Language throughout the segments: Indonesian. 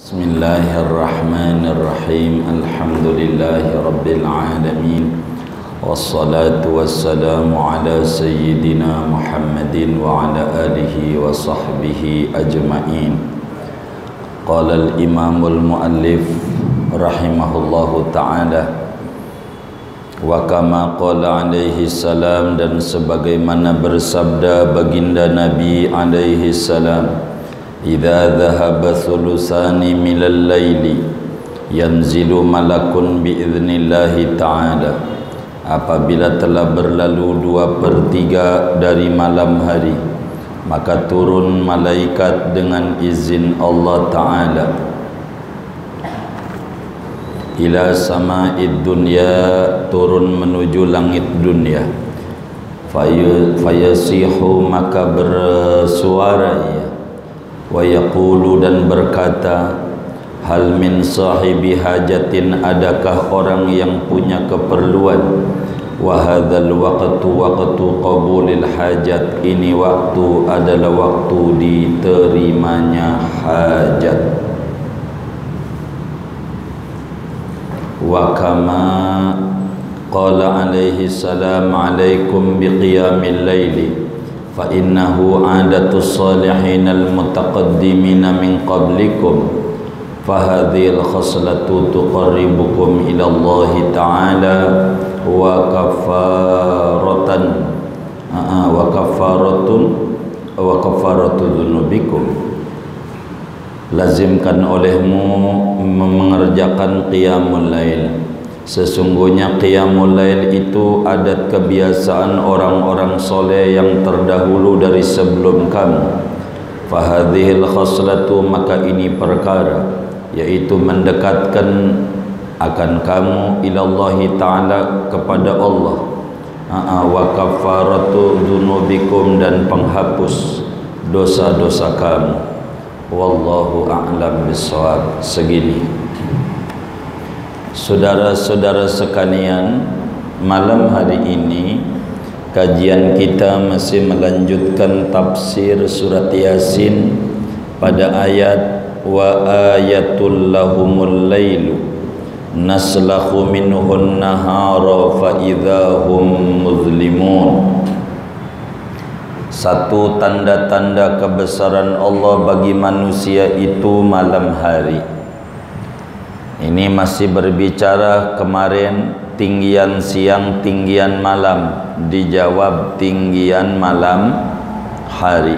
Bismillahirrahmanirrahim. Alhamdulillahi rabbil alamin. Wassalatu wassalamu ala sayyidina Muhammadin wa ala alihi wa sahbihi ajma'in. Qala al-imamul muallif rahimahullahu ta'ala, wa kama qala alaihi salam, dan sebagaimana bersabda baginda Nabi alaihi salam, idza dhahaba thulusani minal laili yanzilu malakun biiznillahi ta'ala, apabila telah berlalu 2/3 dari malam hari, maka turun malaikat dengan izin Allah Ta'ala ila sama'id dunya, turun menuju langit dunia. Fayasihu, maka bersuara ia, wa yaqulu, dan berkata, hal min sahibi hajatin, adakah orang yang punya keperluan, wa hadzal waqtu waqtu qabulil hajat, ini waktu adalah waktu diterimanya hajat. Wa kama qala alaihi salam, alaikum biqiyamil laili fa innahu adatus salihin al-mutaqaddimina min qablikum fa hadhil khaslatu tuqarribukum ila Allah Ta'ala wa kafaratu dzunubikum. Lazimkan olehmu mengerjakan qiyamul lail. Sesungguhnya qiyamul lail itu adat kebiasaan orang-orang soleh yang terdahulu dari sebelum kamu. Fahadhil khaslatu, maka ini perkara, yaitu mendekatkan akan kamu ilallahi ta'ala, kepada Allah. Wa kafaratu dzunubikum, dan penghapus dosa-dosa kamu. Wallahu a'lam bishawab. Segini, saudara-saudara sekalian, malam hari ini kajian kita masih melanjutkan tafsir surat Yasin pada ayat wa ayatul lahumul lailu naslakhu minhun nahara fa idzahum muzlimun. Satu tanda-tanda kebesaran Allah bagi manusia itu malam hari. Ini masih berbicara kemarin tinggian siang, tinggian malam, dijawab tinggian malam hari.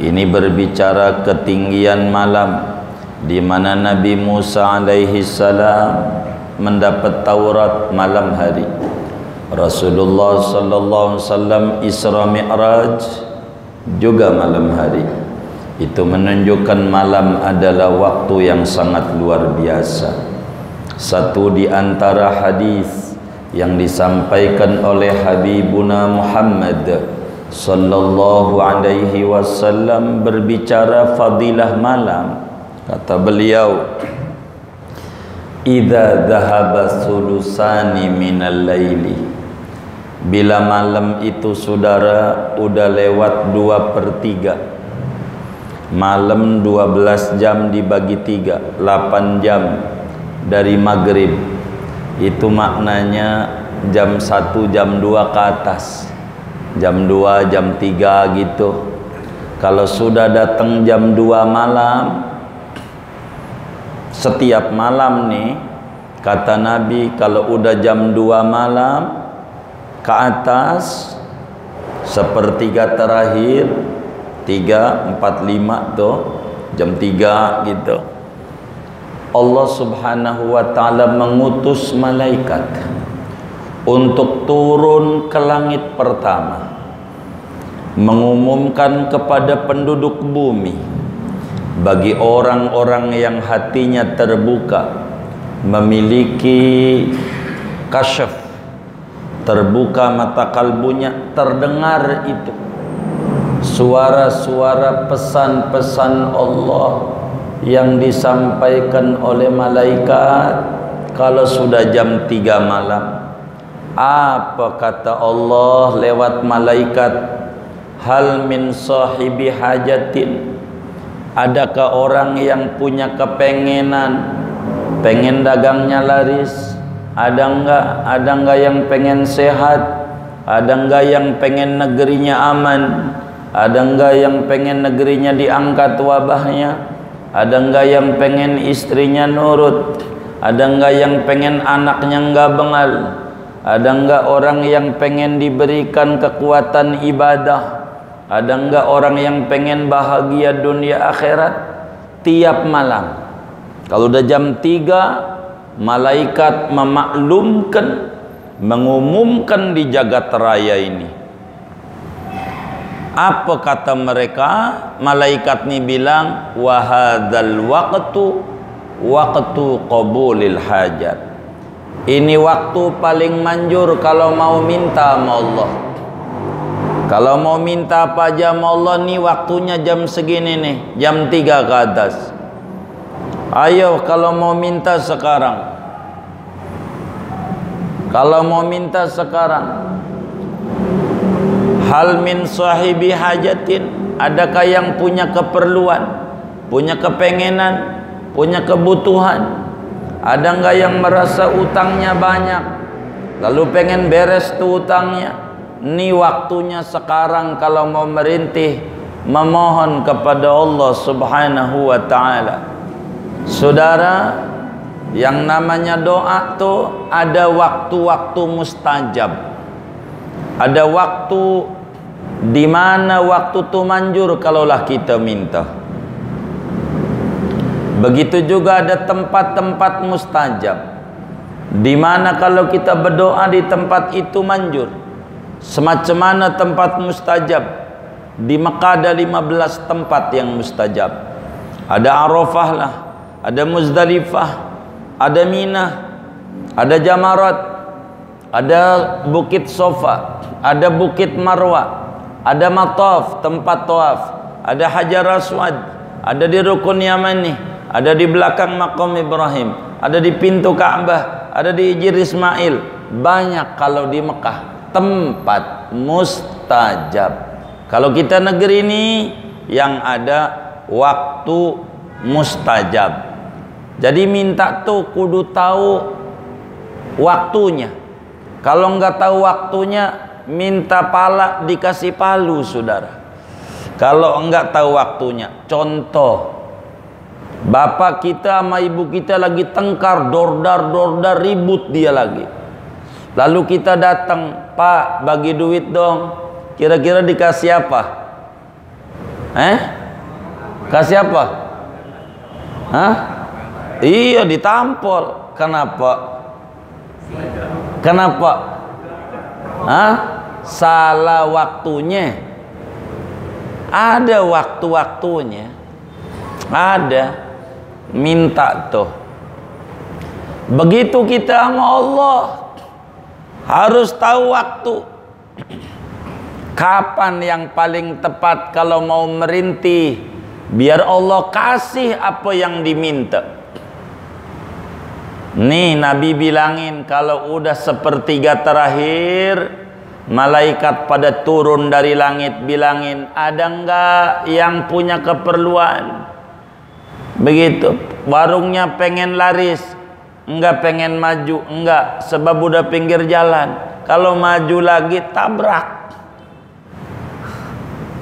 Ini berbicara ketinggian malam, di mana Nabi Musa alaihi salam mendapat Taurat malam hari. Rasulullah sallallahu alaihi wasallam Isra Mi'raj juga malam hari. Itu menunjukkan malam adalah waktu yang sangat luar biasa. Satu di antara hadis yang disampaikan oleh Habibuna Muhammad sallallahu alaihi wasallam berbicara fadilah malam. Kata beliau, idza dhahaba sulusani minal laili, bila malam itu saudara udah lewat 2/3, malam 12 jam dibagi 3, 8 jam dari maghrib, itu maknanya jam 1, jam 2 ke atas, jam 2, jam 3 gitu. Kalau sudah datang jam 2 malam, setiap malam nih, kata Nabi, kalau udah jam 2 malam ke atas, sepertiga terakhir, 3, 4, 5 tuh, jam 3 gitu, Allah subhanahu wa ta'ala mengutus malaikat untuk turun ke langit pertama, mengumumkan kepada penduduk bumi, bagi orang-orang yang hatinya terbuka, memiliki kasyaf, terbuka mata kalbunya, terdengar itu suara-suara pesan-pesan Allah yang disampaikan oleh malaikat. Kalau sudah jam 3 malam, apa kata Allah lewat malaikat? Hal min sahibi hajatin, Adakah orang yang punya kepengenan, pengen dagangnya laris? Ada enggak? Ada enggak yang pengen sehat? Ada enggak yang pengen negerinya aman? Ada enggak yang pengen negerinya diangkat wabahnya? Ada enggak yang pengen istrinya nurut? Ada enggak yang pengen anaknya enggak bengal? Ada enggak orang yang pengen diberikan kekuatan ibadah? Ada enggak orang yang pengen bahagia dunia akhirat? Tiap malam kalau udah jam 3, malaikat memaklumkan, mengumumkan di jagat raya ini. Apa kata mereka? Malaikat ini bilang, wa hadzal waqtu qabulil hajat. Ini waktu paling manjur kalau mau minta sama Allah. Kalau mau minta apa aja sama Allah nih, waktunya jam segini nih, jam 3 ke atas. Ayo kalau mau minta sekarang. Kalau mau minta sekarang. Hal min sahibi hajatin, adakah yang punya keperluan, punya kepengenan, punya kebutuhan? Ada enggak yang merasa utangnya banyak, lalu pengen beres tuh utangnya? Ini waktunya sekarang kalau mau merintih, memohon kepada Allah Subhanahu wa ta'ala. Saudara, yang namanya doa tuh ada waktu-waktu mustajab. Ada waktu di mana waktu itu manjur kalaulah kita minta. Begitu juga ada tempat-tempat mustajab, di mana kalau kita berdoa di tempat itu manjur. Semacam mana tempat mustajab? Di Mekah ada 15 tempat yang mustajab. Ada Arafah lah, ada Muzdalifah, ada Mina, ada Jamarat, ada Bukit Sofa, ada Bukit Marwa, ada Mataf, tempat tawaf, ada Hajar Aswad, ada di Rukun Yamani, ada di belakang Maqam Ibrahim, ada di pintu Ka'bah, ada di Hijr Ismail. Banyak kalau di Mekah tempat mustajab. Kalau kita negeri ini yang ada waktu mustajab. Jadi minta tuh kudu tahu waktunya. Kalau enggak tahu waktunya, minta pala dikasih palu, saudara. Kalau enggak tahu waktunya, contoh, bapak kita sama ibu kita lagi tengkar, dordar ribut dia lagi. Lalu kita datang, Pak, bagi duit dong. Kira-kira dikasih apa? Kasih apa? Hah? Iya, ditampol. Kenapa? Kenapa? Hah? Salah waktunya. Ada waktu-waktunya. Ada. Minta tuh. Begitu kita sama Allah, harus tahu waktu. Kapan yang paling tepat kalau mau merintih, biar Allah kasih apa yang diminta. Nih Nabi bilangin, kalau udah sepertiga terakhir, malaikat pada turun dari langit bilangin, ada enggak yang punya keperluan? Begitu, warungnya pengen laris, enggak pengen maju, enggak, sebab udah pinggir jalan. Kalau maju lagi tabrak.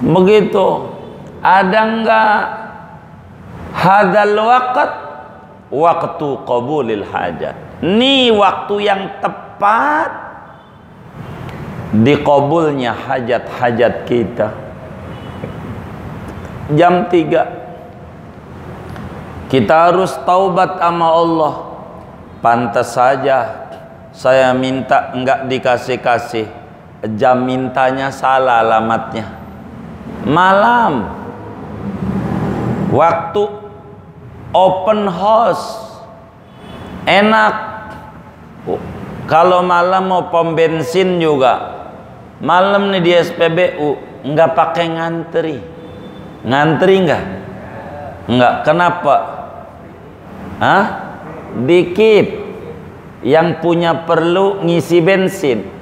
Begitu. Ada enggak hadzal waktu qabulil hajat. Ini waktu yang tepat dikabulnya hajat-hajat kita. Jam 3 kita harus taubat sama Allah. Pantas saja saya minta enggak dikasih-kasih. Jam mintanya salah alamatnya. Malam, waktu open house, enak. Kalau malam mau pom bensin juga, malam nih di SPBU enggak pakai ngantri. Ngantri enggak? Enggak. Kenapa? Hah? Dikit. Yang punya perlu ngisi bensin.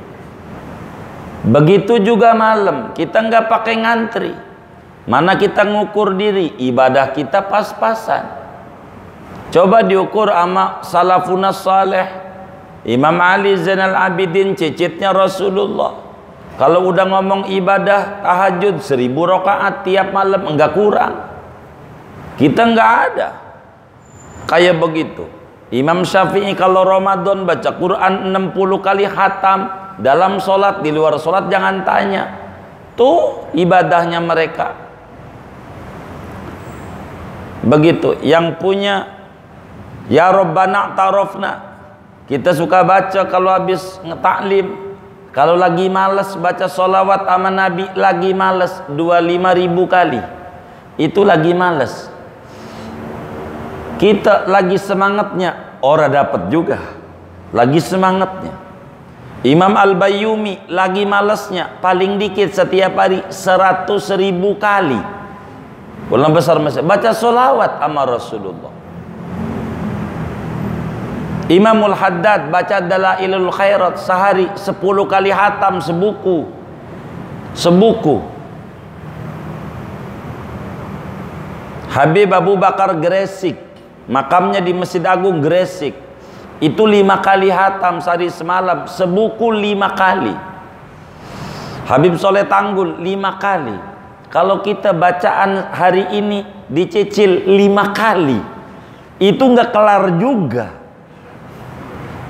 Begitu juga malam, kita nggak pakai ngantri. Mana kita ngukur diri, ibadah kita pas-pasan. Coba diukur sama salafun saleh. Imam Ali Zainal Abidin, cicitnya Rasulullah. Kalau udah ngomong ibadah tahajud 1000 rakaat tiap malam, enggak kurang. Kita enggak ada kayak begitu. Imam Syafi'i kalau Ramadan baca Quran 60 kali khatam. Dalam sholat, di luar sholat jangan tanya. Tuh ibadahnya mereka. Begitu. Yang punya Ya Rabbana ta'rafna, kita suka baca kalau habis ngetaklim. Kalau lagi males baca sholawat sama Nabi, lagi males 25.000 kali, itu lagi males. Kita lagi semangatnya, orang dapat juga lagi semangatnya. Imam Al-Bayyumi lagi malesnya, paling dikit setiap hari 100.000 kali. Ulama besar masih baca sholawat sama Rasulullah. Imamul Haddad baca Dalailul Khairat sehari 10 kali hatam sebuku. Habib Abu Bakar Gresik, makamnya di Masjid Agung Gresik, itu 5 kali hatam sehari semalam, sebuku 5 kali. Habib Soleh Tanggul 5 kali. Kalau kita bacaan hari ini dicicil 5 kali, itu nggak kelar juga.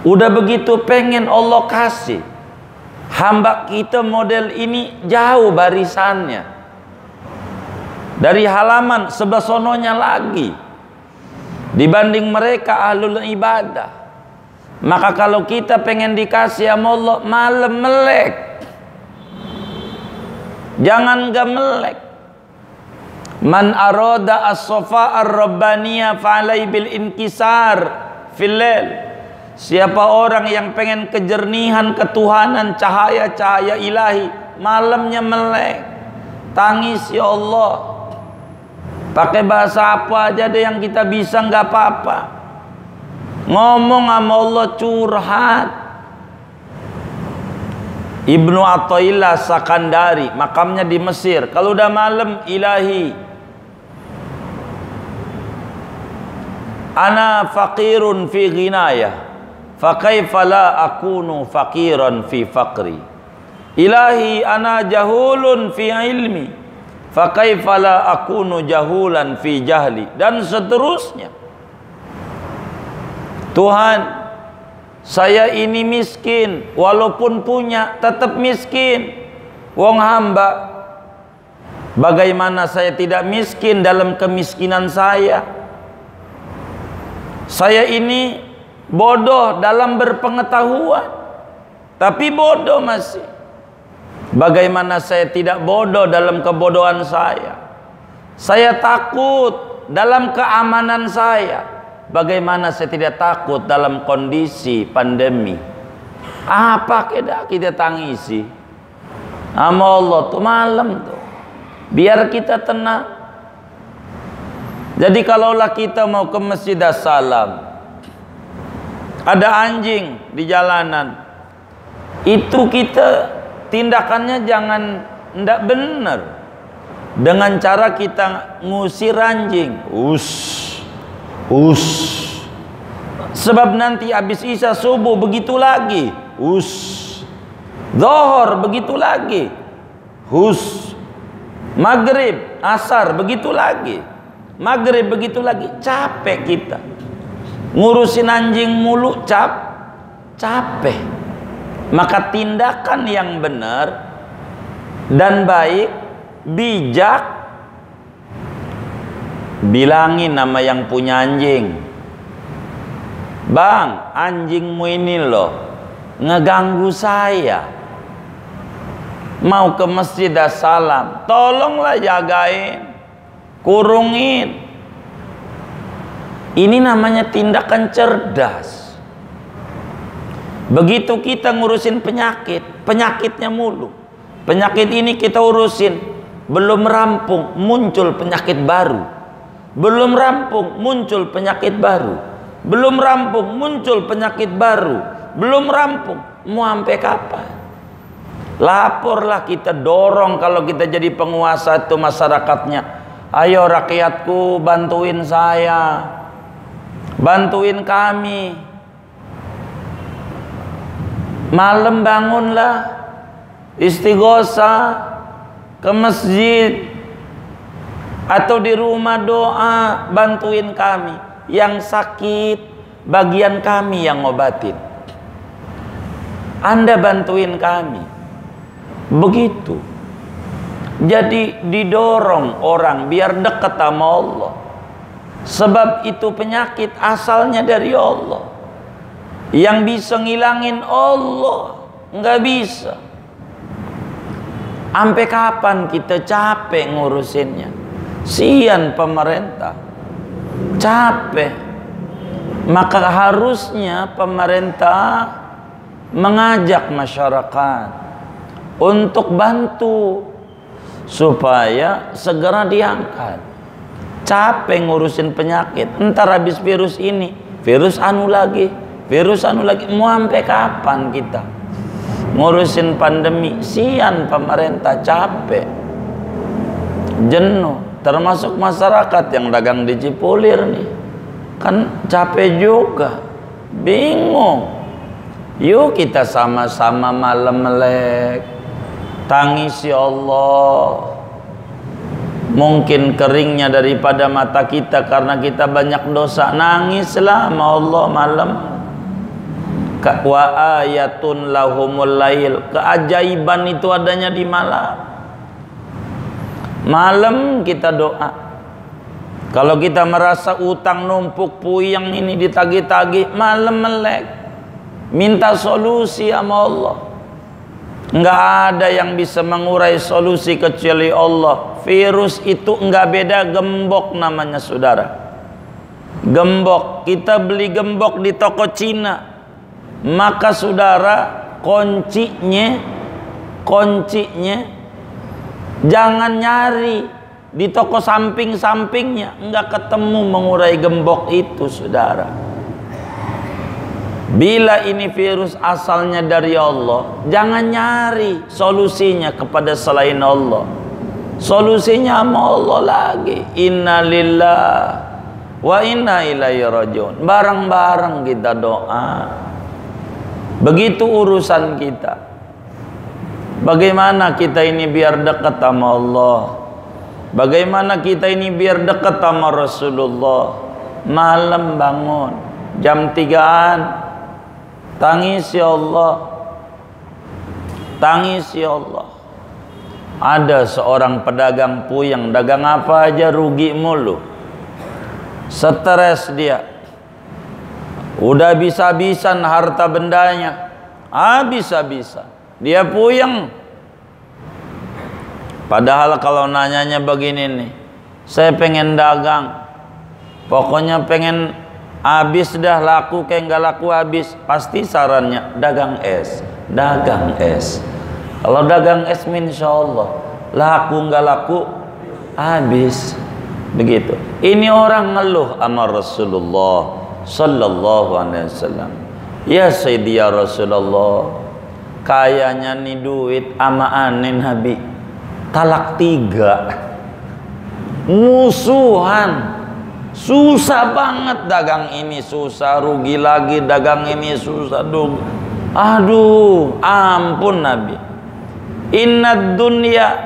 Udah begitu pengen Allah kasih, hamba kita model ini jauh barisannya, dari halaman sebelah sononya lagi dibanding mereka ahlul ibadah. Maka kalau kita pengen dikasih sama Allah, malam melek, jangan gak melek. Man arada as-safa ar-rabbaniyah fa'alai bil inkisar fil lail. Siapa orang yang pengen kejernihan ketuhanan, cahaya-cahaya ilahi, malamnya melek, tangis, ya Allah. Pakai bahasa apa aja deh yang kita bisa, nggak apa-apa. Ngomong sama Allah, curhat. Ibnu Athaillah Sakandari, makamnya di Mesir. Kalau udah malam, ilahi, ana faqirun fi ghinayah, fakaifa la akunu faqiran fi faqri. Ilahi ana jahulun fi ilmi, fakaifa la akunu jahulan fi jahli. Dan seterusnya. Tuhan, saya ini miskin, walaupun punya tetap miskin. Wong hamba, bagaimana saya tidak miskin dalam kemiskinan saya? Saya ini bodoh dalam berpengetahuan, tapi bodoh masih. Bagaimana saya tidak bodoh dalam kebodohan saya? Saya takut dalam keamanan saya. Bagaimana saya tidak takut dalam kondisi pandemi? Apa kita tangisi sama Allah tuh malam tuh, biar kita tenang. Jadi kalaulah kita mau ke Masjid As-Salam, ada anjing di jalanan, itu kita tindakannya jangan ndak benar dengan cara kita ngusir anjing, sebab nanti habis isya subuh begitu lagi, zuhur begitu lagi, maghrib asar begitu lagi, maghrib begitu lagi. Capek kita ngurusin anjing mulu, capek. Maka tindakan yang benar dan baik, bijak, bilangin nama yang punya anjing, bang, anjingmu ini loh ngeganggu saya, mau ke Masjid As-Salam, tolonglah jagain, kurungin. Ini namanya tindakan cerdas. Begitu kita ngurusin penyakitnya mulu, penyakit ini kita urusin, belum rampung muncul penyakit baru, belum rampung muncul penyakit baru, belum rampung muncul penyakit baru, belum rampung. Mau sampai kapan? Laporlah, kita dorong kalau kita jadi penguasa itu masyarakatnya. Ayo rakyatku, bantuin saya, bantuin kami. Malam bangunlah, istighosah, ke masjid atau di rumah doa, bantuin kami. Yang sakit bagian kami yang ngobatin, Anda bantuin kami. Begitu. Jadi didorong orang biar dekat sama Allah. Sebab itu penyakit asalnya dari Allah. Yang bisa ngilangin Allah nggak bisa. Sampai kapan kita capek ngurusinnya? Sian pemerintah, capek. Maka harusnya pemerintah mengajak masyarakat untuk bantu supaya segera diangkat. Capek ngurusin penyakit, entar habis virus ini, virus anu lagi, mau sampai kapan kita ngurusin pandemi? Sian pemerintah, capek, jenuh. Termasuk masyarakat yang dagang di Cipulir nih, kan capek juga, bingung. Yuk kita sama-sama malam melek, tangisi Allah. Mungkin keringnya daripada mata kita karena kita banyak dosa, nangislah sama Allah malam. Wa ayatun lahumul lail, keajaiban itu adanya di malam. Malam kita doa. Kalau kita merasa utang numpuk puyeng ini ditagih-tagih, malam melek, minta solusi sama Allah. Enggak ada yang bisa mengurai solusi kecuali Allah. Virus itu enggak beda gembok namanya, saudara. Gembok, kita beli gembok di toko Cina, maka saudara, kuncinya jangan nyari di toko samping-sampingnya, enggak ketemu mengurai gembok itu, saudara. Bila ini virus asalnya dari Allah, jangan nyari solusinya kepada selain Allah. Solusinya sama Allah lagi. Inna lillah wa inna ilaihi rajiun. Bareng-bareng kita doa. Begitu urusan kita. Bagaimana kita ini biar dekat sama Allah? Bagaimana kita ini biar dekat sama Rasulullah? Malam bangun jam 3-an, tangisi Allah, tangisi Allah. Ada seorang pedagang puyeng, dagang apa aja rugi mulu, stres dia, udah habis-habisan harta bendanya, habis-habisan, dia puyeng. Padahal kalau nanyanya begini nih, saya pengen dagang, pokoknya pengen habis dah, laku kayak nggak laku habis, pasti sarannya dagang es, dagang es. Kalau dagang es, insya Allah laku nggak laku habis. Begitu. Ini orang ngeluh sama Rasulullah Sallallahu Alaihi Wasallam. Ya Sayyidi ya Rasulullah, kayaknya nih duit ama aneh Nabi talak 3, musuhan. Susah banget dagang ini, susah, rugi lagi dagang ini, susah. Aduh, ampun Nabi. Inna dunya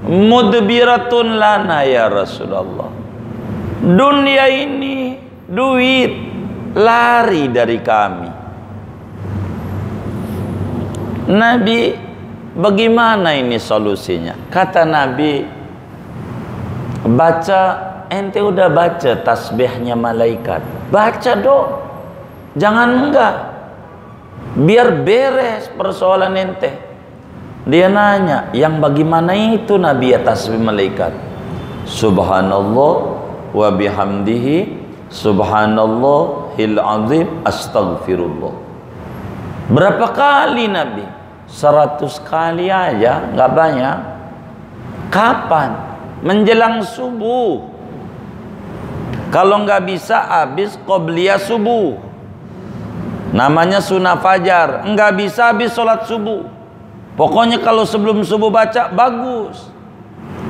mudbiratun lana ya Rasulullah. Dunia ini, duit lari dari kami. Nabi, bagaimana ini solusinya? Kata Nabi, baca. Ente udah baca tasbihnya malaikat, baca dong, jangan enggak, biar beres persoalan ente. Dia nanya, yang bagaimana itu Nabi ya tasbih malaikat? Subhanallah wa bihamdihi subhanallahil azim astaghfirullah. Berapa kali Nabi? 100 kali aja, nggak banyak. Kapan? Menjelang subuh. Kalau nggak bisa habis qobliyah subuh, namanya sunnah fajar. Nggak bisa habis sholat subuh, Pokoknya kalau sebelum subuh baca bagus.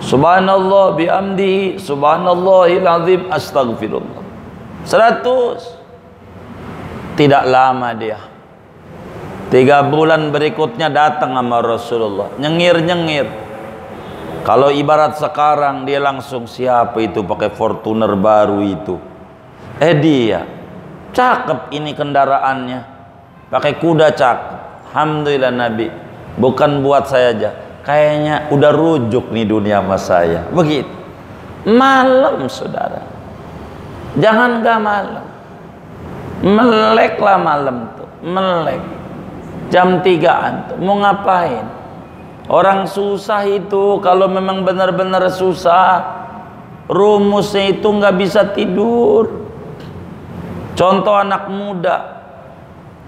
Subhanallah bihamdihi, subhanallahil azim, astaghfirullah. 100. Tidak lama dia. 3 bulan berikutnya datang sama Rasulullah, nyengir-nyengir. Kalau ibarat sekarang dia langsung, siapa itu pakai Fortuner baru itu? Dia. Cakep ini kendaraannya. Pakai kuda cakep. Alhamdulillah Nabi. Bukan buat saya aja. Kayaknya udah rujuk nih dunia sama saya. Begitu. Malam saudara. Jangan gak malam. Meleklah malam tuh. Melek. Jam 3-an tuh. Mau ngapain? Orang susah itu kalau memang benar-benar susah, rumusnya itu nggak bisa tidur. Contoh anak muda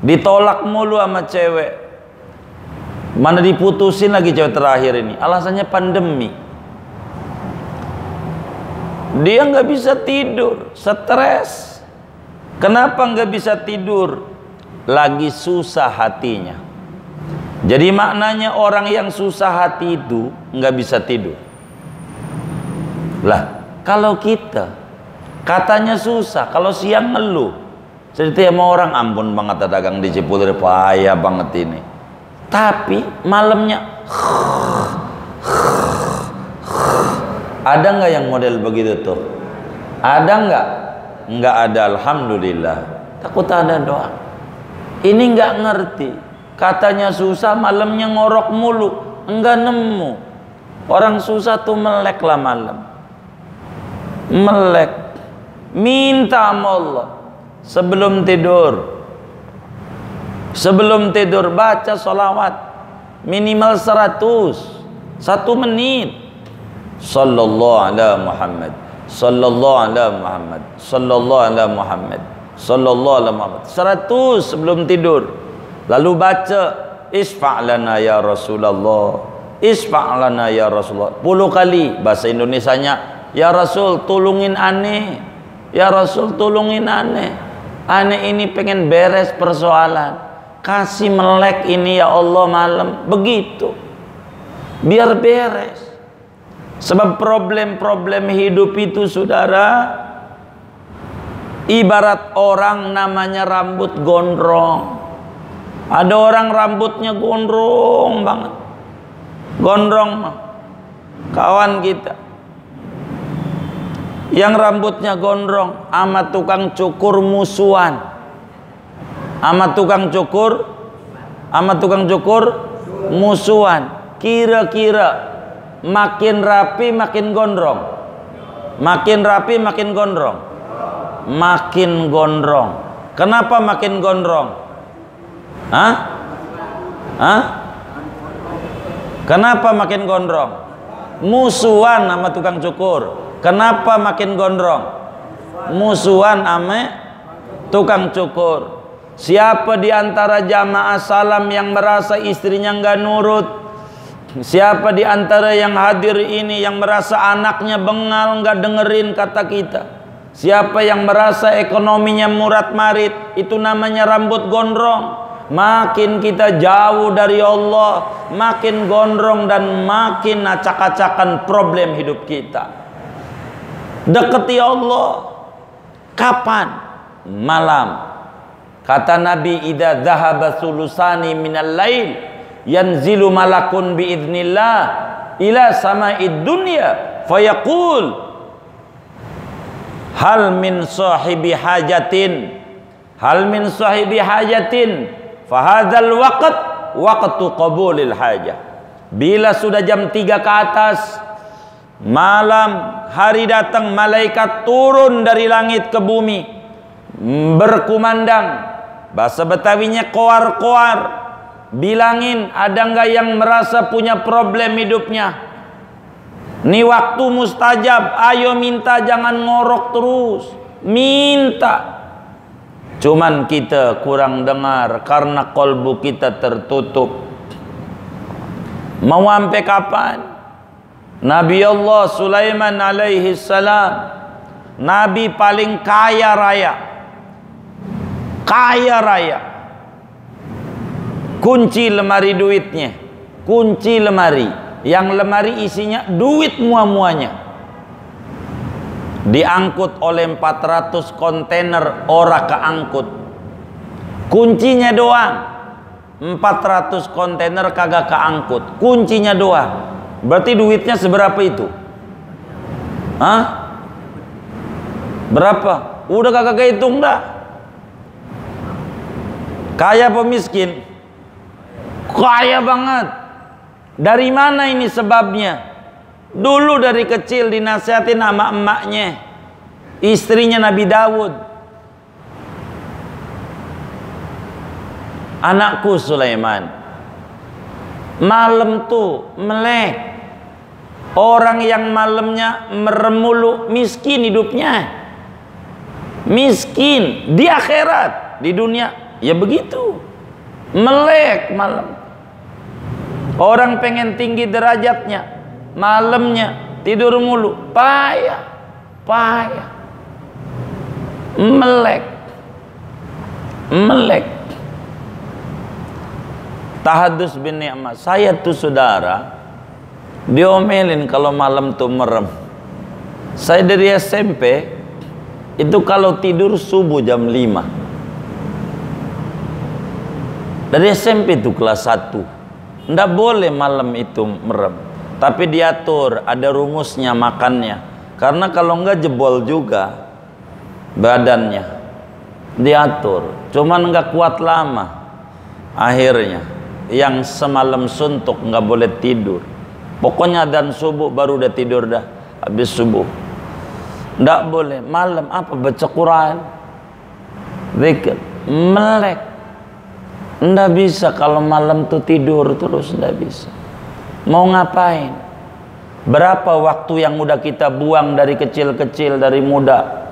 ditolak mulu sama cewek. Mana diputusin lagi cewek terakhir ini, alasannya pandemi. Dia nggak bisa tidur, stres. Kenapa nggak bisa tidur? Lagi susah hatinya. Jadi maknanya orang yang susah hati itu nggak bisa tidur. Lah, kalau kita katanya susah, kalau siang ngeluh, cerita sama orang, ampun banget dagang di Cipulir, payah banget ini. Tapi malamnya ada nggak yang model begitu tuh? Ada nggak? Nggak ada, alhamdulillah. Takut ada doa. Ini nggak ngerti. Katanya susah, malamnya ngorok mulu, enggak nemu. Orang susah tuh melek lah malam. Melek. Minta sama Allah sebelum tidur. Sebelum tidur baca sholawat minimal 100. 1 menit. Sallallahu ala Muhammad, sallallahu ala Muhammad, sallallahu ala Muhammad, sallallahu ala Muhammad. 100 sebelum tidur. Lalu baca isfa' lana ya Rasulullah, isfa' lana ya Rasulullah 10 kali. Bahasa Indonesianya, ya Rasul tolongin aneh, ya Rasul tolongin aneh. Aneh ini pengen beres persoalan, kasih melek ini ya Allah malam. Begitu biar beres. Sebab problem-problem hidup itu saudara ibarat orang namanya rambut gondrong. Ada orang rambutnya gondrong banget. Gondrong mah kawan kita yang rambutnya gondrong sama tukang cukur musuhan. Sama tukang cukur musuhan. Kira-kira makin rapi makin gondrong, makin rapi makin gondrong, makin gondrong. Kenapa makin gondrong? Kenapa makin gondrong? Musuhan sama tukang cukur. Kenapa makin gondrong? Musuhan sama tukang cukur. Siapa di antara jamaah salam yang merasa istrinya nggak nurut? Siapa di antara yang hadir ini yang merasa anaknya bengal nggak dengerin kata kita? Siapa yang merasa ekonominya murat marit? Itu namanya rambut gondrong. Makin kita jauh dari Allah, makin gondrong dan makin acak-acakan problem hidup kita. Deketi Allah. Kapan? Malam. Kata Nabi, idza dhahaba sulusani minal lail yanzilu malakun biidznillah ila sama'id dunya fayaqul hal min sahibi hajatin, hal min sahibi hajatin fahadzal waqtu qabulil hajah. Bila sudah jam 3 ke atas malam, hari datang, malaikat turun dari langit ke bumi berkumandang, bahasa Betawinya koar-koar, bilangin ada nggak yang merasa punya problem hidupnya. Ini waktu mustajab, ayo minta, jangan ngorok terus, minta. Cuman kita kurang dengar karena kolbu kita tertutup. Mau sampai kapan? Nabi Allah Sulaiman alaihi salam, Nabi paling kaya raya. Kaya raya. Kunci lemari duitnya, kunci lemari, yang lemari isinya duit muah-muahnya, diangkut oleh 400 kontainer, ora keangkut, kuncinya doang 400 kontainer kagak keangkut, kuncinya doang. Berarti duitnya seberapa itu? Hah? Berapa? Udah kagak kehitung dah. Kaya apa miskin? Kaya banget. Dari mana ini sebabnya? Dulu dari kecil dinasihatin sama emaknya, istrinya Nabi Dawud. Anakku Sulaiman, malam tuh melek. Orang yang malamnya merem mulu miskin hidupnya. Miskin di akhirat, di dunia ya begitu. Melek malam. Orang pengen tinggi derajatnya, malamnya tidur mulu, payah. Melek. Tahadus bin ni'mah. Saya tuh saudara diomelin kalau malam tuh merem. Saya dari SMP itu kalau tidur subuh jam 5. Dari SMP itu kelas 1. Nggak boleh malam itu merem. Tapi diatur, ada rumusnya makannya. Karena kalau nggak jebol juga badannya. Diatur. Cuman nggak kuat lama. Akhirnya yang semalam suntuk nggak boleh tidur. Pokoknya adzan subuh baru udah tidur dah. Habis subuh nggak boleh. Malam apa? Baca Quran, zikir, melek. Nggak bisa kalau malam tuh tidur terus, nggak bisa. Mau ngapain? Berapa waktu yang udah kita buang dari kecil-kecil, dari muda.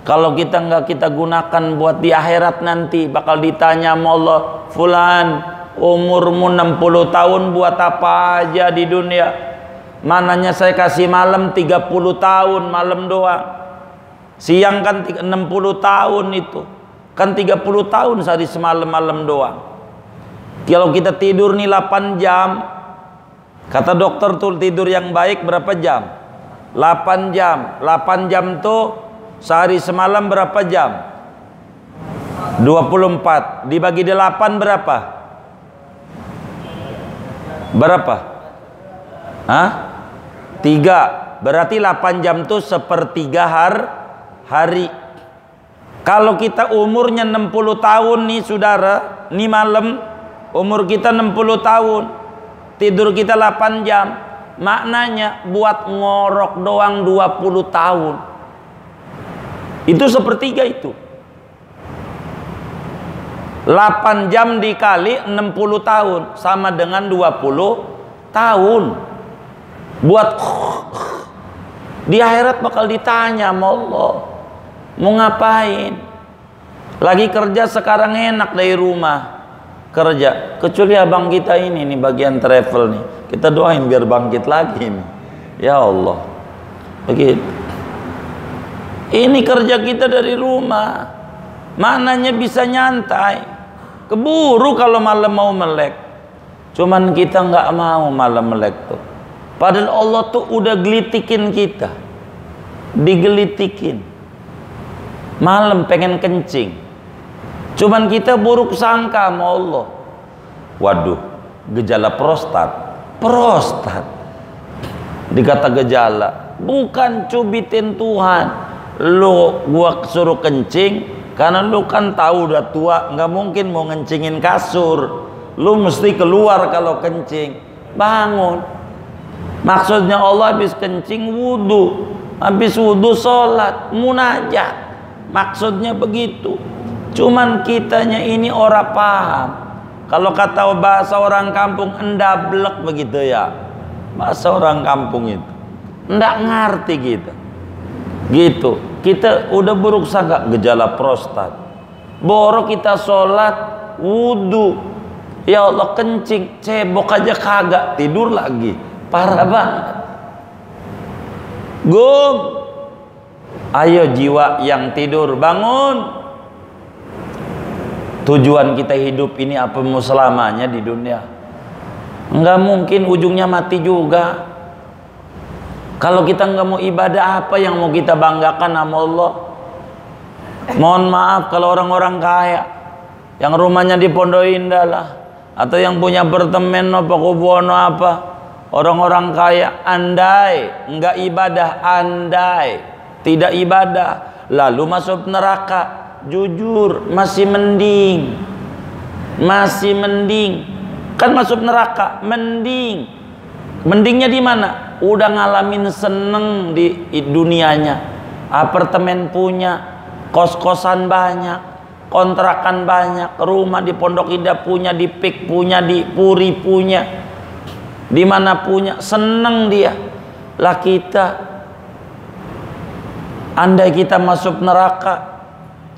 Kalau kita nggak kita gunakan buat di akhirat nanti, bakal ditanya sama Allah, fulan, umurmu 60 tahun buat apa aja di dunia? Mananya saya kasih malam 30 tahun, malam doang. Siang kan 60 tahun itu. Kan 30 tahun sehari semalam, malam doang. Kalau kita tidur nih 8 jam, kata dokter tuh tidur yang baik berapa jam? 8 jam. 8 jam tuh sehari semalam berapa jam? 24. Dibagi 8 berapa? Berapa? Hah? 3. Berarti 8 jam tuh sepertiga hari. Kalau kita umurnya 60 tahun nih saudara, nih malam umur kita 60 tahun, tidur kita 8 jam, maknanya buat ngorok doang 20 tahun. Itu sepertiga itu. 8 jam dikali 60 tahun sama dengan 20 tahun. Buat di akhirat bakal ditanya sama Allah, mau ngapain? Lagi kerja sekarang enak dari rumah kerja, kecuali abang kita ini nih bagian travel nih, kita doain biar bangkit lagi nih, ya Allah. Begitu. Ini kerja kita dari rumah, maknanya bisa nyantai, keburu kalau malam mau melek. Cuman kita nggak mau malam melek tuh. Padahal Allah tuh udah gelitikin kita, digelitikin. Malam pengen kencing, cuman kita buruk sangka sama Allah. Waduh, gejala prostat. Dikata gejala, bukan cubitin Tuhan. Lu gua suruh kencing karena lu kan tahu udah tua, nggak mungkin mau ngencingin kasur. Lu mesti keluar kalau kencing, bangun. Maksudnya Allah habis kencing wudu, habis wudu sholat, munajat. Maksudnya begitu. Cuman kitanya ini orang paham. Kalau kata bahasa orang kampung, endablek begitu ya. Bahasa orang kampung itu enggak ngerti kita. Gitu. Kita udah buruk sangka gejala prostat. Boro kita sholat, wudu, ya Allah kencing, cebok aja kagak, tidur lagi. Parah banget. Gum. Ayo jiwa yang tidur, bangun. Tujuan kita hidup ini apa mau selamanya di dunia? Nggak mungkin ujungnya mati juga. Kalau kita nggak mau ibadah, apa yang mau kita banggakan sama Allah? Mohon maaf kalau orang-orang kaya yang rumahnya di Pondok Indah lah, atau yang punya apartemen apa kubuono apa, orang-orang kaya, andai nggak ibadah, andai tidak ibadah lalu masuk neraka, jujur masih mending, kan masuk neraka mending. Mendingnya di mana? Udah ngalamin seneng di dunianya, apartemen punya, kos-kosan banyak, kontrakan banyak, rumah di Pondok Indah punya, di PIK punya, di Puri punya, di mana punya, seneng dia. Lah kita, andai kita masuk neraka,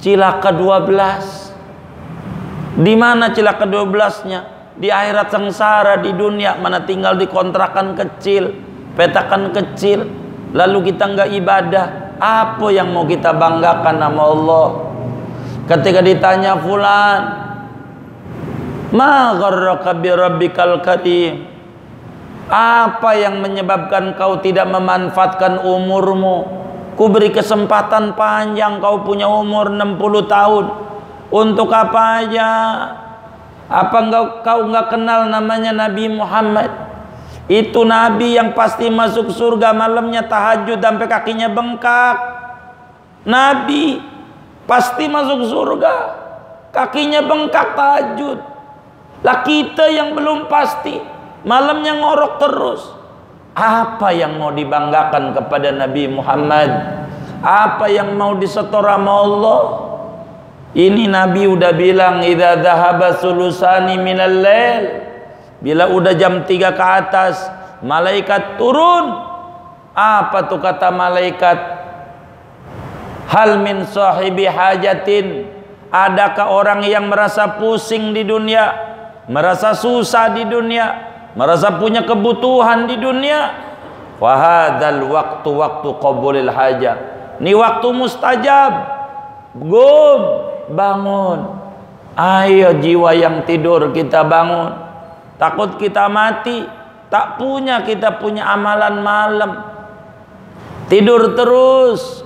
cilaka 12. Di mana cilaka 12-nya? Di akhirat sengsara, di dunia mana tinggal di kontrakan kecil, petakan kecil, lalu kita nggak ibadah, apa yang mau kita banggakan nama Allah? Ketika ditanya fulan, ma gharraka bi rabbikal karim, apa yang menyebabkan kau tidak memanfaatkan umurmu? Ku beri kesempatan panjang, kau punya umur 60 tahun, untuk apa aja? Apa kau nggak kenal namanya Nabi Muhammad? Itu Nabi yang pasti masuk surga malamnya tahajud sampai kakinya bengkak. Nabi pasti masuk surga, kakinya bengkak tahajud. Lah kita yang belum pasti, malamnya ngorok terus. Apa yang mau dibanggakan kepada Nabi Muhammad? Apa yang mau disetor sama Allah? Ini Nabi udah bilang, idza dhahaba sulusani minal lail, bila udah jam 3 ke atas malaikat turun. Apa tuh kata malaikat? Hal min sahibi hajatin, adakah orang yang merasa pusing di dunia, merasa susah di dunia, merasa punya kebutuhan di dunia? Fahadal waktu qabulil hajat, ini waktu mustajab. Bangun, ayo jiwa yang tidur kita bangun. Takut kita mati, tak punya, kita punya amalan malam, tidur terus.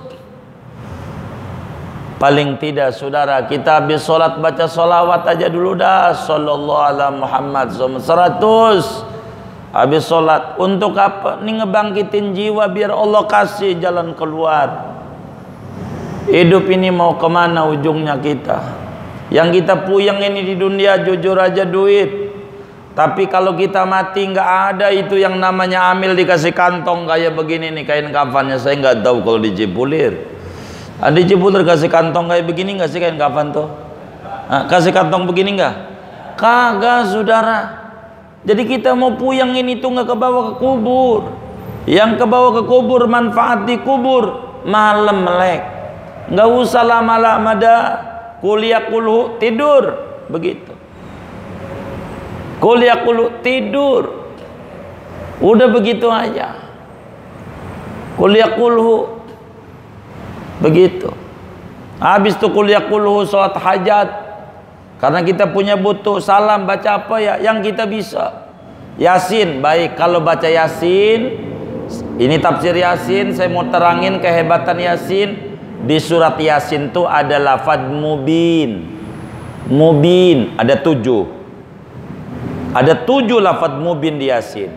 Paling tidak saudara, kita habis sholat baca sholawat aja dulu dah, sallallahu ala Muhammad 100. Habis sholat, untuk apa? Ini ngebangkitin jiwa biar Allah kasih jalan keluar. Hidup ini mau kemana ujungnya kita? Yang kita puyeng ini di dunia jujur aja duit. Tapi kalau kita mati nggak ada itu yang namanya amil dikasih kantong kayak begini nih kain kafannya. Saya nggak tahu kalau di Cipulir. Di Cipulir kasih kantong kayak begini nggak sih kain kafan tuh? Kasih kantong begini nggak? Kagak saudara. Jadi kita mau puyeng ini tuh nggak kebawa ke kubur. Yang kebawa ke kubur manfaat di kubur malam melek. Nggak usah lama-lama dah. Kuliah kulhu tidur begitu. Kuliah kulhu tidur. Udah begitu aja. Kuliah kulhu begitu. Habis tuh kuliah kulhu salat hajat. Karena kita punya butuh salam baca apa ya yang kita bisa. Yasin baik, kalau baca Yasin, ini tafsir Yasin, saya mau terangin kehebatan Yasin. Di surat Yasin tuh ada lafaz mubin. Mubin ada 7. Ada 7 lafaz mubin di Yasin.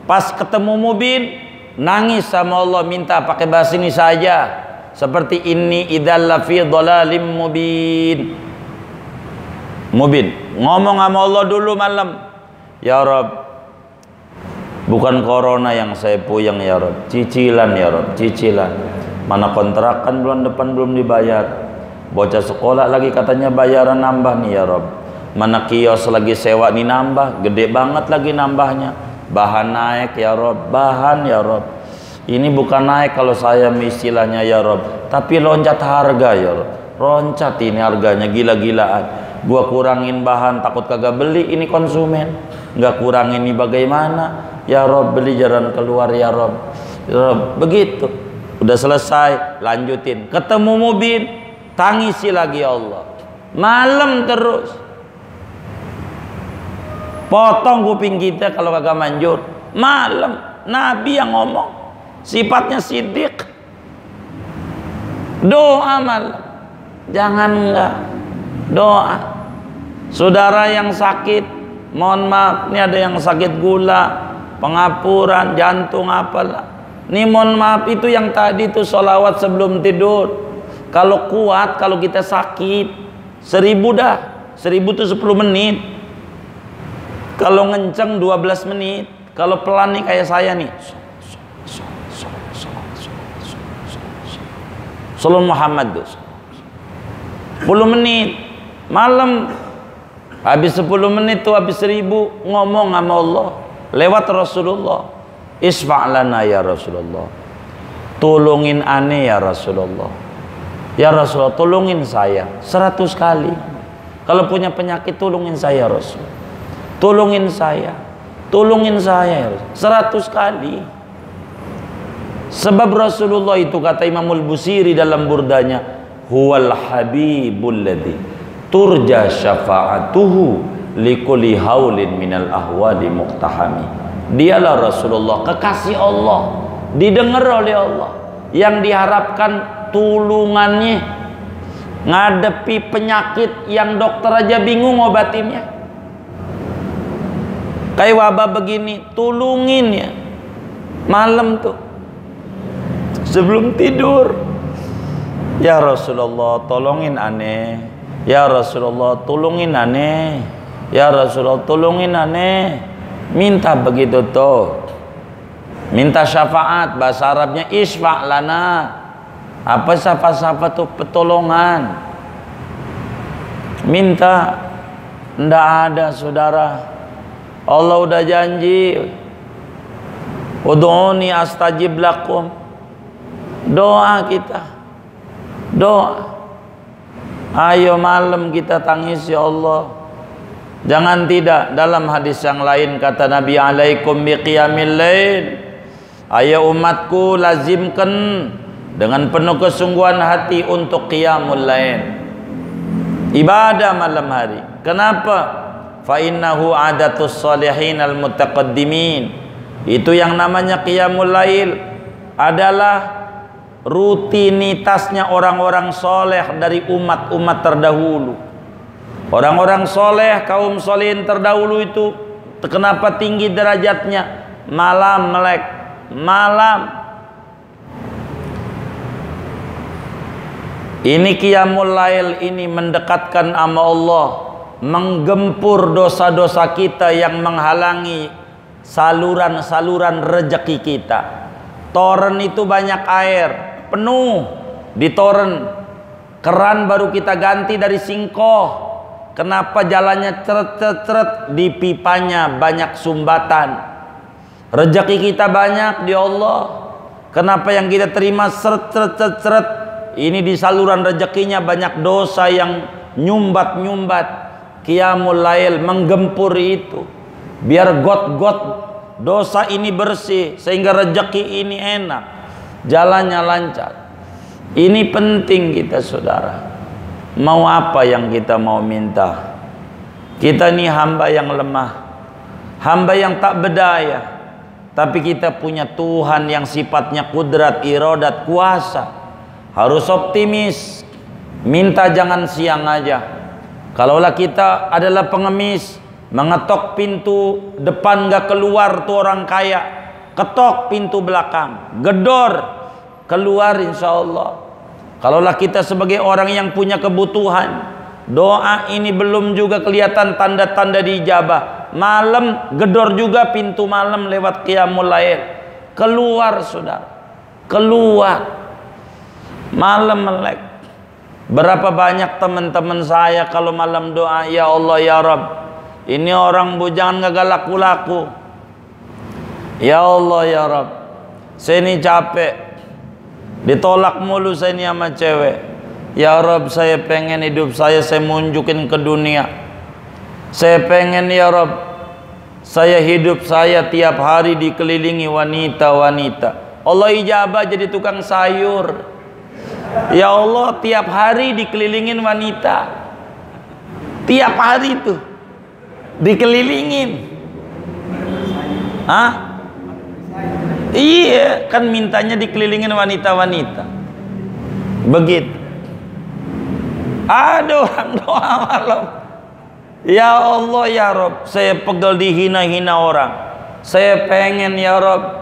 Pas ketemu mubin, nangis sama Allah, minta pakai bahasa ini saja. Seperti ini idzal lafi dhalalim mubin. Mubin. Ngomong sama Allah dulu malam. Ya Rabb, bukan corona yang saya puyeng ya Rabb, cicilan ya Rabb, cicilan. Mana kontrakan bulan depan belum dibayar, bocah sekolah lagi katanya bayaran nambah nih ya Rob, mana kios lagi sewa nih nambah, gede banget lagi nambahnya, bahan naik ya Rob, bahan ya Rob, ini bukan naik kalau saya istilahnya ya Rob, tapi loncat harga ya Rob, loncat ini harganya gila-gilaan, gua kurangin bahan takut kagak beli, ini konsumen, nggak kurangin ini bagaimana ya Rob, beli jalan keluar ya Rob, ya Rob, begitu. Udah selesai, lanjutin. Ketemu mubin, tangisi lagi ya Allah. Malam terus. Potong kuping kita kalau kagak manjur. Malam Nabi yang ngomong, sifatnya siddiq. Doa malam, jangan enggak doa. Saudara yang sakit, mohon maaf, ini ada yang sakit gula, pengapuran, jantung, apalah. Ini mohon maaf, itu yang tadi tuh sholawat sebelum tidur. Kalau kuat, kalau kita sakit 1000 dah. 1000 tuh 10 menit. Kalau ngenceng 12 menit. Kalau pelan nih kayak saya nih, Sallallahu Muhammad tuh 10 menit. Malam habis 10 menit tuh habis 1000 ngomong sama Allah lewat Rasulullah. Isfa'lana ya Rasulullah, tolongin aneh ya Rasulullah. Ya Rasulullah, tolongin saya 100 kali. Kalau punya penyakit, tolongin saya Rasul. Tolongin saya. Tolongin saya 100 kali. Sebab Rasulullah itu, kata Imamul Busiri dalam burdanya, huwal habibul ladzi turja syafa'atuhu likulli haulin minal ahwali muqtahami. Dialah Rasulullah, kekasih Allah, didengar oleh Allah, yang diharapkan tulungannya ngadepi penyakit yang dokter aja bingung obatinnya. Kayak wabah begini, tulungin ya malam tuh sebelum tidur. Ya Rasulullah, tolongin aneh. Ya Rasulullah, tolongin aneh. Ya Rasulullah, tolongin aneh. Minta begitu tuh, minta syafaat. Bahasa Arabnya isfa' lana. Apa syafaat tuh? Pertolongan. Minta. Ndak ada saudara. Allah udah janji, ud'uni astajib lakum. Doa kita, doa. Ayo malam kita tangis ya Allah. Jangan tidak. Dalam hadis yang lain kata Nabi, alaikum biqiyamil lail. Ayo umatku, lazimkan dengan penuh kesungguhan hati untuk qiyamul lail, ibadah malam hari. Kenapa? Fa innahu adatus sholihin al mutaqaddimin. Itu yang namanya qiyamul lail adalah rutinitasnya orang-orang soleh dari umat-umat terdahulu. Orang-orang soleh, kaum solihin terdahulu itu kenapa tinggi derajatnya? Malam melek, malam. Ini qiyamul lail ini mendekatkan sama Allah, menggempur dosa-dosa kita yang menghalangi saluran-saluran rezeki kita. Toren itu banyak air, penuh di toren. Keran baru kita ganti dari singkoh. Kenapa jalannya ceret-ceret? Di pipanya banyak sumbatan. Rezeki kita banyak di Allah. Kenapa yang kita terima seret-ceret? Ini di saluran rezekinya banyak dosa yang nyumbat-nyumbat. Qiyamul lail menggempur itu, biar got-got dosa ini bersih, sehingga rezeki ini enak, jalannya lancar. Ini penting kita saudara. Mau apa yang kita mau minta? Kita ini hamba yang lemah, hamba yang tak berdaya, tapi kita punya Tuhan yang sifatnya kudrat, iradat, kuasa. Harus optimis. Minta jangan siang aja. Kalaulah kita adalah pengemis, mengetok pintu depan gak keluar tuh orang kaya, ketok pintu belakang, gedor, keluar insya Allah. Kalaulah kita sebagai orang yang punya kebutuhan, doa ini belum juga kelihatan tanda-tanda diijabah, malam gedor juga pintu malam lewat qiyamul lail, keluar saudara, keluar malam melek. Berapa banyak teman-teman saya kalau malam doa, ya Allah ya Rabb, ini orang bujangan gak laku-laku. Ya Allah ya Rabb, saya ini capek, ditolak mulu saya ini sama cewek. Ya Rabb, saya pengen hidup saya munjukin ke dunia. Saya pengen ya Rabb, saya hidup saya tiap hari dikelilingi wanita-wanita. Allah ijabah jadi tukang sayur. Ya Allah, tiap hari dikelilingin wanita, tiap hari tuh dikelilingin. Hah? Iya, kan mintanya dikelilingin wanita-wanita. Begitu. Ada orang doa malam, ya Allah ya Rob, saya pegel dihina-hina orang. Saya pengen ya Rob,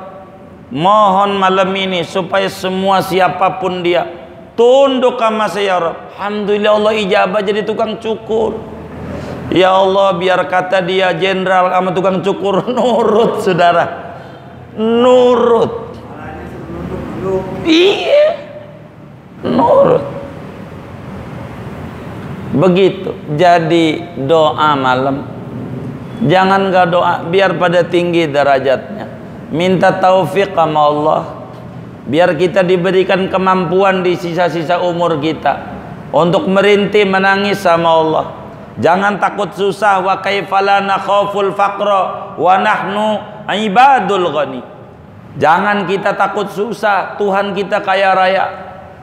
mohon malam ini supaya semua siapapun dia tunduk sama saya ya Rob. Alhamdulillah Allah ijabah jadi tukang cukur. Ya Allah, biar kata dia jenderal sama tukang cukur nurut, saudara. Nurut. Iya, nurut. Begitu. Jadi doa malam, jangan gak doa biar pada tinggi derajatnya. Minta taufik sama Allah, biar kita diberikan kemampuan di sisa-sisa umur kita untuk merintih menangis sama Allah. Jangan takut susah. Wa kaifala nakhaful faqra wa nahnu ibadul ghani. Jangan kita takut susah, Tuhan kita kaya raya.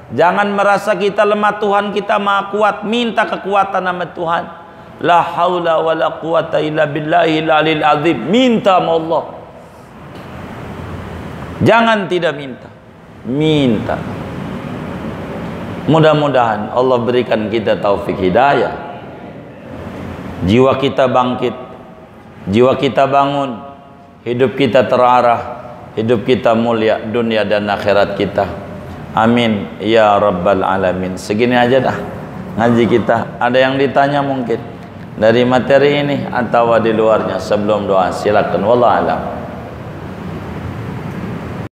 Jangan merasa kita lemah, Tuhan kita maha kuat. Minta kekuatan sama Tuhan. La haula wa la quwata illa billahil alil azim. Minta sama Allah. Jangan tidak minta. Minta. Mudah-mudahan Allah berikan kita taufik hidayah. Jiwa kita bangkit. Jiwa kita bangun. Hidup kita terarah. Hidup kita mulia dunia dan akhirat kita. Amin ya rabbal alamin. Segini aja dah ngaji kita. Ada yang ditanya mungkin dari materi ini atau di luarnya sebelum doa? Silakan. Wallahu a'lam.